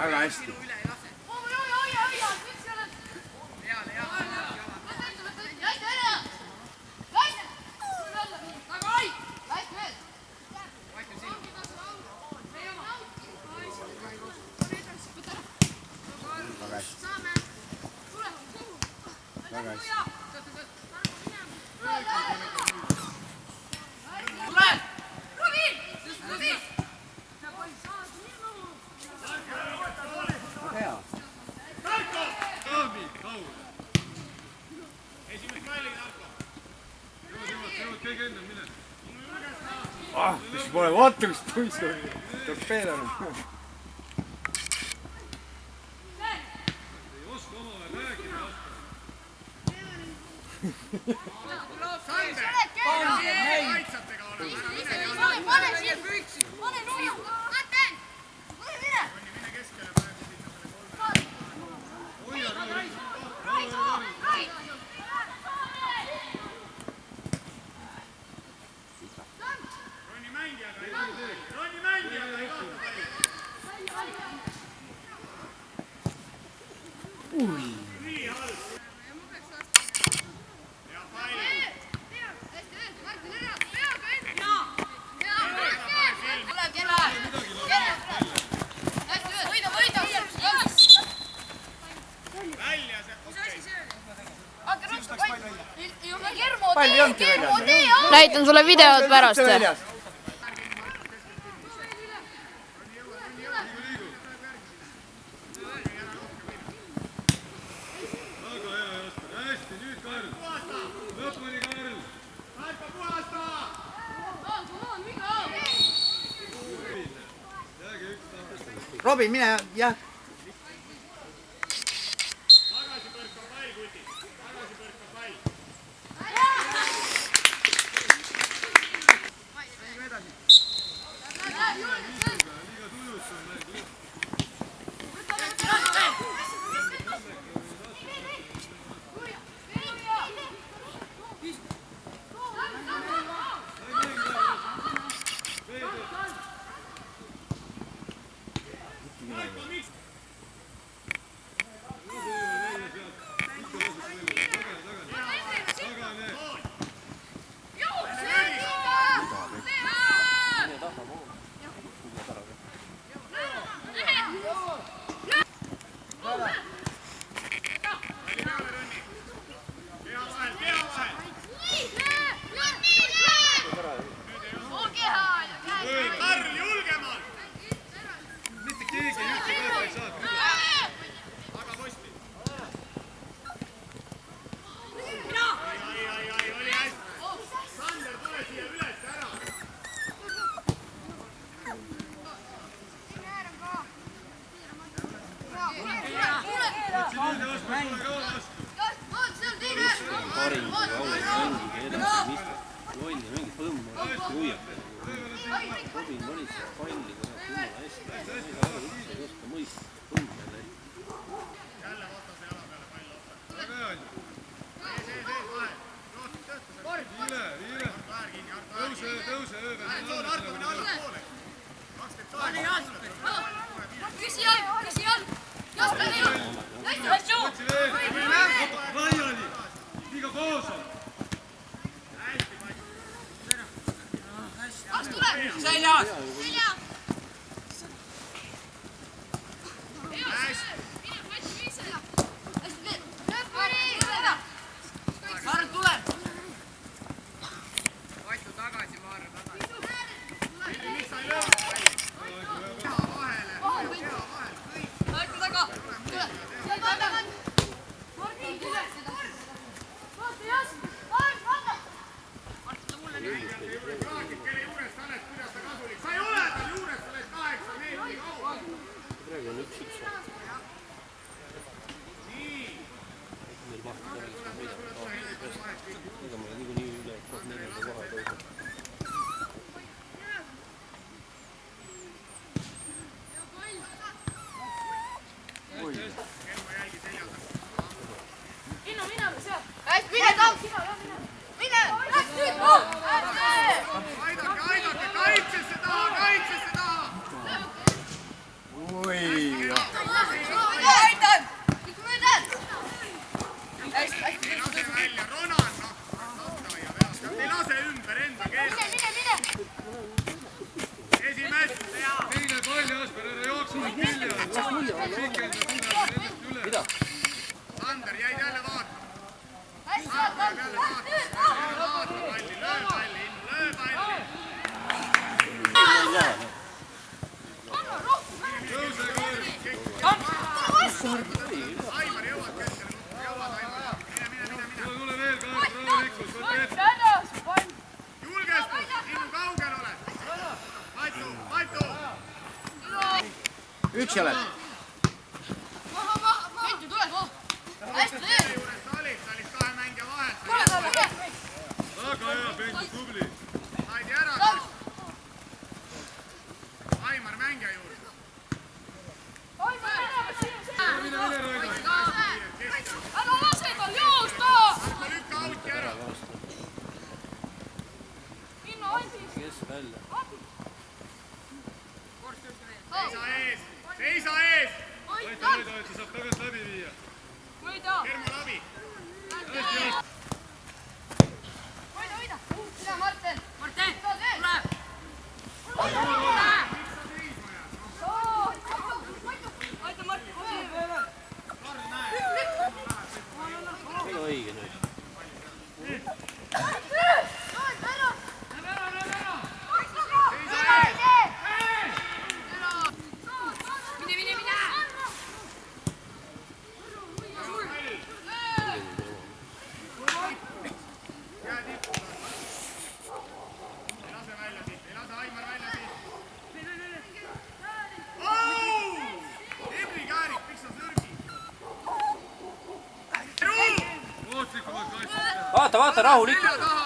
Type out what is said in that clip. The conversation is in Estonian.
väga hästi. Väga hästi. Mis pole vaata, kus tuis oli. Torpeedanud. Ei oska omavahel rääkida. Kaitsatega oleme. Pane nuju! Vaatan! Mine! Mine keskele praegu sinna. Hoia Rovi. Ronni mängijaga ei kaota. Nii halb. Ja Paili. Välja see. Pall ei olnudki väljas. Näitan sulle videod pärast. Robin, mine, jah. Tagasi põrkab pall, kuti. Tagasi põrkab pall. Mängime edasi. Liiga tujus on mäng. Kelle juures sa oled, kuidas ta kasulik? Sa ei Jasper, ära jookse külje. Pikendab seda nendest üle. Mida? Sander, jäid jälle vaatama. Sander jälle vaatama. Palli, löö palli, löö palli. Tõuse kõrg. Aimar, jõuad keskele. Jõuad, Aimar. Mine. Tule veel kaart, rahulikult. Julgestus, sinu kaugel oled. Matu. Üksi oled? Selle juures sa olid kahe mängija vahel. Väga hea, Pengu, tubli. Saidi ära. Aimar mängija juurde. Mine, Raido. Ära lase tal joosta! Argo, lükka auti ära. Inno, Andis! Kes välja? Seisa ees! Aita, sa saab tagant läbi viia. Kermu läbi. Hoida! Mida, Martin? Tuleb! Aita, Martin! Väga õige nüüd. Vaata, rahulikult.